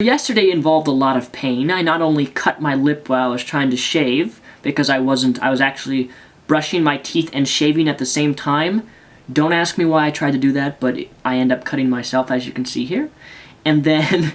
Yesterday involved a lot of pain. I not only cut my lip while I was trying to shave, because I was actually brushing my teeth and shaving at the same time. Don't ask me why I tried to do that, but I end up cutting myself, as you can see here. And then,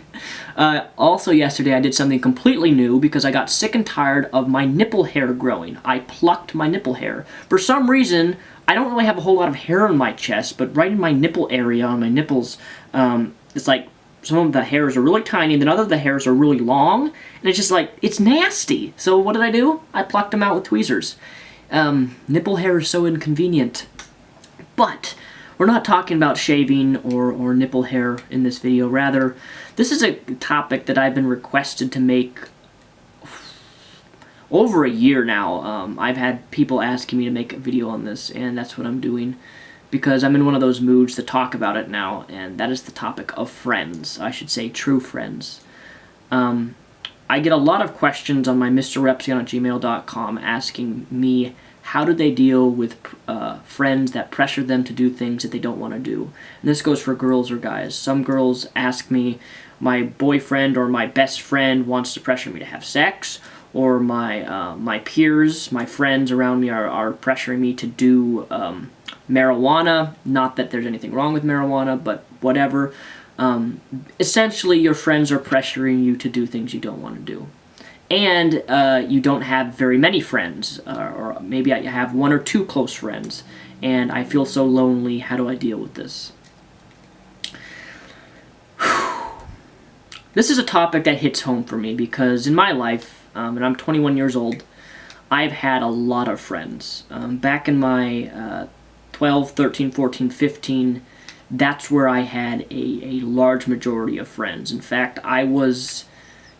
also yesterday I did something completely new because I got sick and tired of my nipple hair growing. I plucked my nipple hair. For some reason, I don't really have a whole lot of hair on my chest, but right in my nipple area, on my nipples, it's like some of the hairs are really tiny, and then other of the hairs are really long, and it's just like, it's nasty. So what did I do? I plucked them out with tweezers. Nipple hair is so inconvenient. But we're not talking about shaving or nipple hair in this video. Rather, this is a topic that I've been requested to make over a year now. I've had people asking me to make a video on this, and that's what I'm doing, because I'm in one of those moods to talk about it now, and that is the topic of friends. I should say true friends. I get a lot of questions on my mrrepsion@gmail.com asking me how do they deal with friends that pressure them to do things that they don't want to do. And this goes for girls or guys. Some girls ask me, my boyfriend or my best friend wants to pressure me to have sex, or my peers, my friends around me are pressuring me to do marijuana. Not that there's anything wrong with marijuana, but whatever. Essentially, your friends are pressuring you to do things you don't want to do. And you don't have very many friends, or maybe I have one or two close friends, and I feel so lonely. How do I deal with this? This is a topic that hits home for me because in my life, and I'm 21 years old, I've had a lot of friends. Back in my 12, 13, 14, 15, that's where I had a large majority of friends. In fact,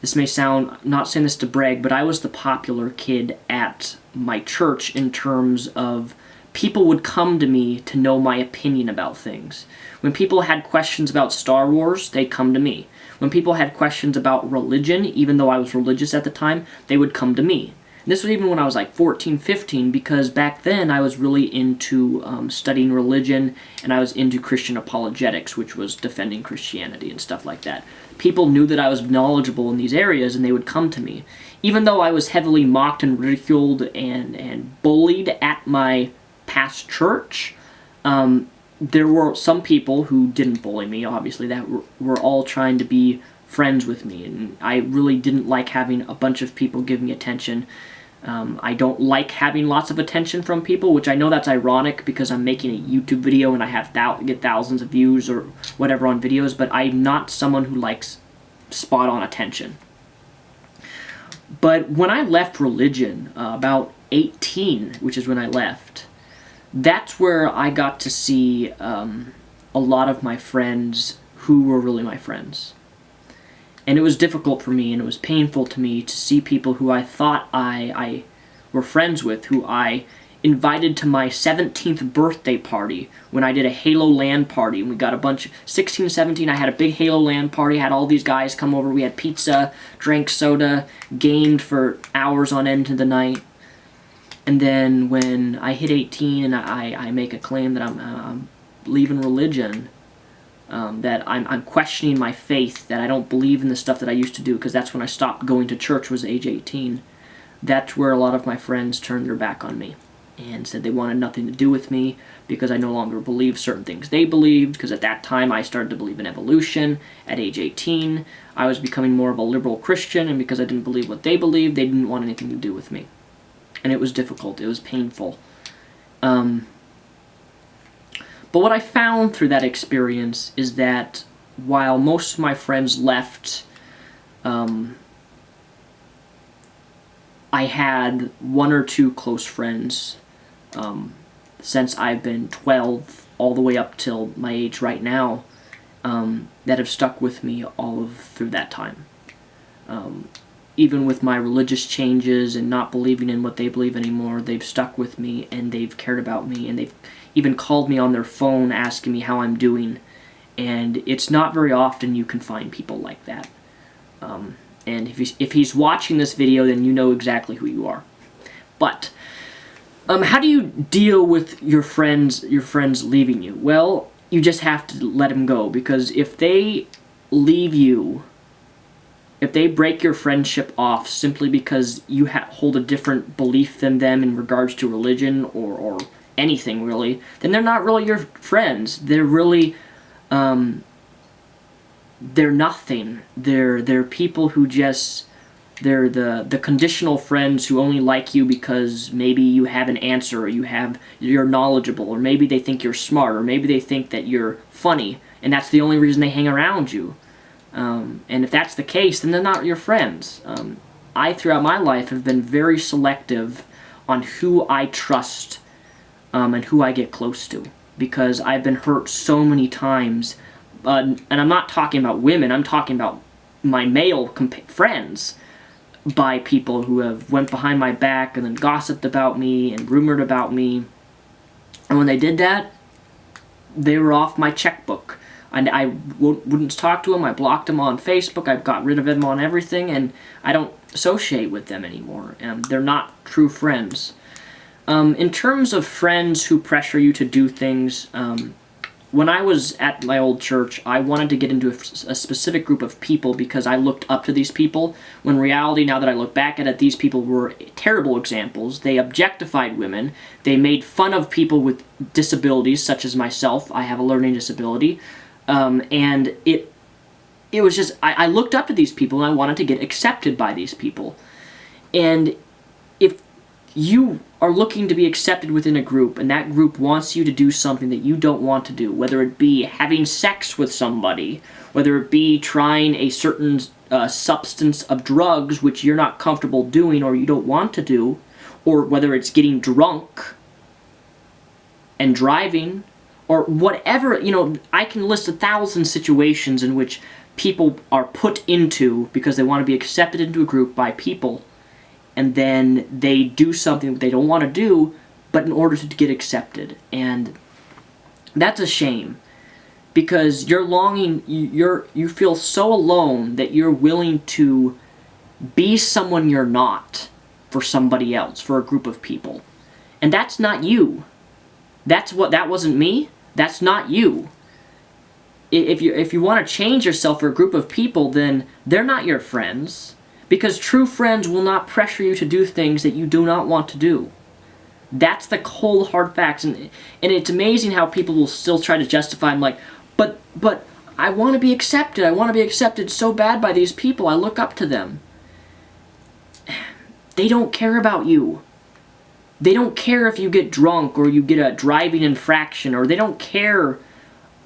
this may sound, not saying this to brag, but I was the popular kid at my church in terms of people would come to me to know my opinion about things. When people had questions about Star Wars, they'd come to me. When people had questions about religion, even though I was religious at the time, they would come to me. And this was even when I was like 14, 15, because back then I was really into studying religion, and I was into Christian apologetics, which was defending Christianity and stuff like that. People knew that I was knowledgeable in these areas, and they would come to me. Even though I was heavily mocked and ridiculed and bullied at my past church, there were some people who didn't bully me, obviously, that were all trying to be friends with me, and I really didn't like having a bunch of people give me attention. I don't like having lots of attention from people, which I know that's ironic because I'm making a YouTube video and I get thousands of views or whatever on videos, but I'm not someone who likes spot-on attention. But when I left religion, about 18, which is when I left, that's where I got to see a lot of my friends who were really my friends. And it was difficult for me, and it was painful to me to see people who I thought I were friends with, who I invited to my 17th birthday party when I did a Halo LAN party. And we got a bunch, 16, 17, I had a big Halo LAN party, had all these guys come over, we had pizza, drank soda, gamed for hours on end to the night. And then when I hit 18 and I make a claim that I'm leaving religion, that I'm questioning my faith, that I don't believe in the stuff that I used to do, because that's when I stopped going to church, was age 18. That's where a lot of my friends turned their back on me and said they wanted nothing to do with me because I no longer believed certain things they believed, because at that time I started to believe in evolution. At age 18, I was becoming more of a liberal Christian, and because I didn't believe what they believed, they didn't want anything to do with me. And it was difficult. It was painful. But what I found through that experience is that while most of my friends left, I had one or two close friends since I've been 12 all the way up till my age right now that have stuck with me through that time. Even with my religious changes and not believing in what they believe anymore, they've stuck with me and they've cared about me, and they've even called me on their phone asking me how I'm doing. And it's not very often you can find people like that. And if he's watching this video, then you know exactly who you are. But how do you deal with your friends leaving you? Well, you just have to let them go, because if they leave you if they break your friendship off simply because you hold a different belief than them in regards to religion or anything really, then they're not really your friends. They're really, they're nothing. They're people who just, they're the conditional friends who only like you because maybe you have an answer, or you're knowledgeable, or maybe they think you're smart, or maybe they think that you're funny, and that's the only reason they hang around you. And if that's the case, then they're not your friends. I, throughout my life, have been very selective on who I trust and who I get close to, because I've been hurt so many times. And I'm not talking about women, I'm talking about my male friends, by people who have went behind my back and then gossiped about me and rumored about me. And when they did that, they were off my checkbook. And I wouldn't talk to them. I blocked them on Facebook. I've got rid of them on everything, and I don't associate with them anymore. They're not true friends. In terms of friends who pressure you to do things, when I was at my old church, I wanted to get into a specific group of people because I looked up to these people, when in reality, now that I look back at it, these people were terrible examples. They objectified women. They made fun of people with disabilities, such as myself. I have a learning disability. And it was just, I looked up to these people and I wanted to get accepted by these people. And if you are looking to be accepted within a group, and that group wants you to do something that you don't want to do, whether it be having sex with somebody, whether it be trying a certain substance of drugs which you're not comfortable doing or you don't want to do, or whether it's getting drunk and driving, or whatever, I can list 1,000 situations in which people are put into because they want to be accepted into a group by people, and then they do something that they don't want to do, but in order to get accepted. And that's a shame, because you're longing, you feel so alone that you're willing to be someone you're not for somebody else, for a group of people. And that's not you. That wasn't me. That's not you. If you want to change yourself for a group of people, then they're not your friends. Because true friends will not pressure you to do things that you do not want to do. That's the cold hard facts. And it's amazing how people will still try to justify, I'm like, but I want to be accepted. I want to be accepted so bad by these people. I look up to them. They don't care about you. They don't care if you get drunk or you get a driving infraction, or they don't care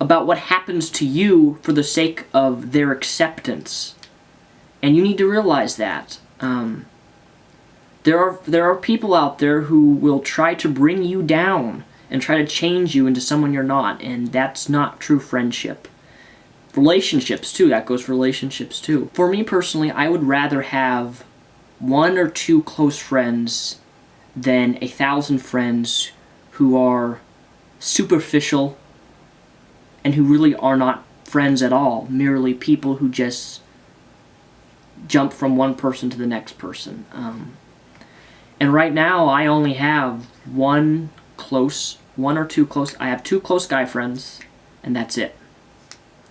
about what happens to you for the sake of their acceptance. And you need to realize that. There are people out there who will try to bring you down and try to change you into someone you're not, and that's not true friendship. Relationships too, that goes for relationships too. For me personally, I would rather have 1 or 2 close friends than 1,000 friends who are superficial and who really are not friends at all, merely people who just jump from one person to the next person. And right now, I only have 1 or 2 close, I have 2 close guy friends, and that's it.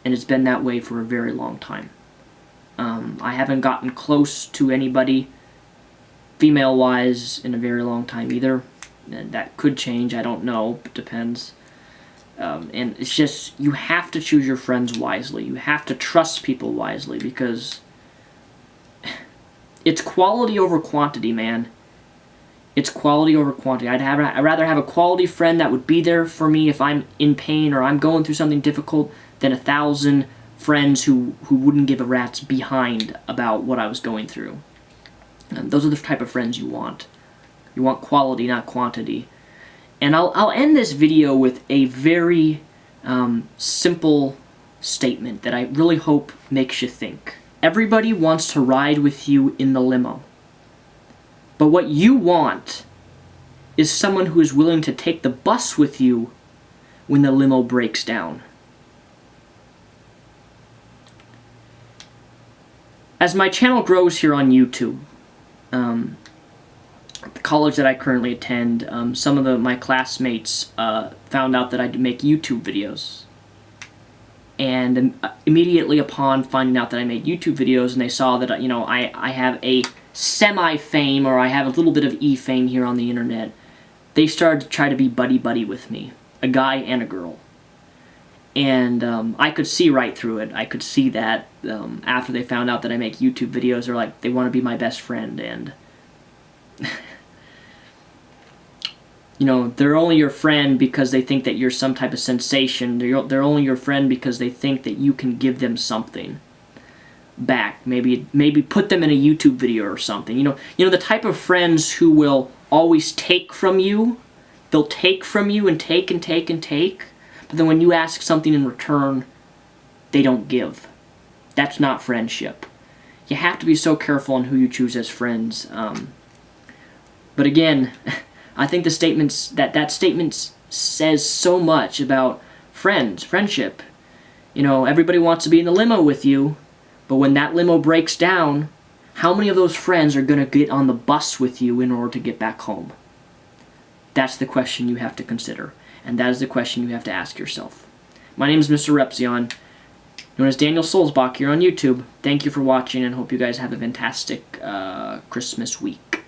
And it's been that way for a very long time. I haven't gotten close to anybody female-wise in a very long time either. And that could change, I don't know, it depends. And it's just, you have to choose your friends wisely. You have to trust people wisely, because it's quality over quantity, man. It's quality over quantity. I'd rather have a quality friend that would be there for me if I'm in pain or I'm going through something difficult than 1,000 friends who wouldn't give a rat's behind about what I was going through. And those are the type of friends you want. You want quality, not quantity. And I'll end this video with a very simple statement that I really hope makes you think. Everybody wants to ride with you in the limo. But what you want is someone who is willing to take the bus with you when the limo breaks down. As my channel grows here on YouTube, the college that I currently attend, some of my classmates found out that I make YouTube videos. And immediately upon finding out that I made YouTube videos and they saw that, you know, I have a semi-fame, or I have a little bit of e-fame here on the internet, they started to try to be buddy-buddy with me, a guy and a girl. And I could see right through it. I could see that after they found out that I make YouTube videos, they're like, they want to be my best friend. And, you know, they're only your friend because they think that you're some type of sensation. They're only your friend because they think that you can give them something back. Maybe put them in a YouTube video or something. You know the type of friends who will always take from you. They'll take from you and take and take and take. But then when you ask something in return, they don't give. That's not friendship. You have to be so careful on who you choose as friends. But again, I think that statement says so much about friendship. You know, everybody wants to be in the limo with you, but when that limo breaks down, how many of those friends are going to get on the bus with you in order to get back home? That's the question you have to consider. And that is the question you have to ask yourself. My name is Mr. Repzion, known as Daniel Sulzbach here on YouTube. Thank you for watching, and hope you guys have a fantastic Christmas week.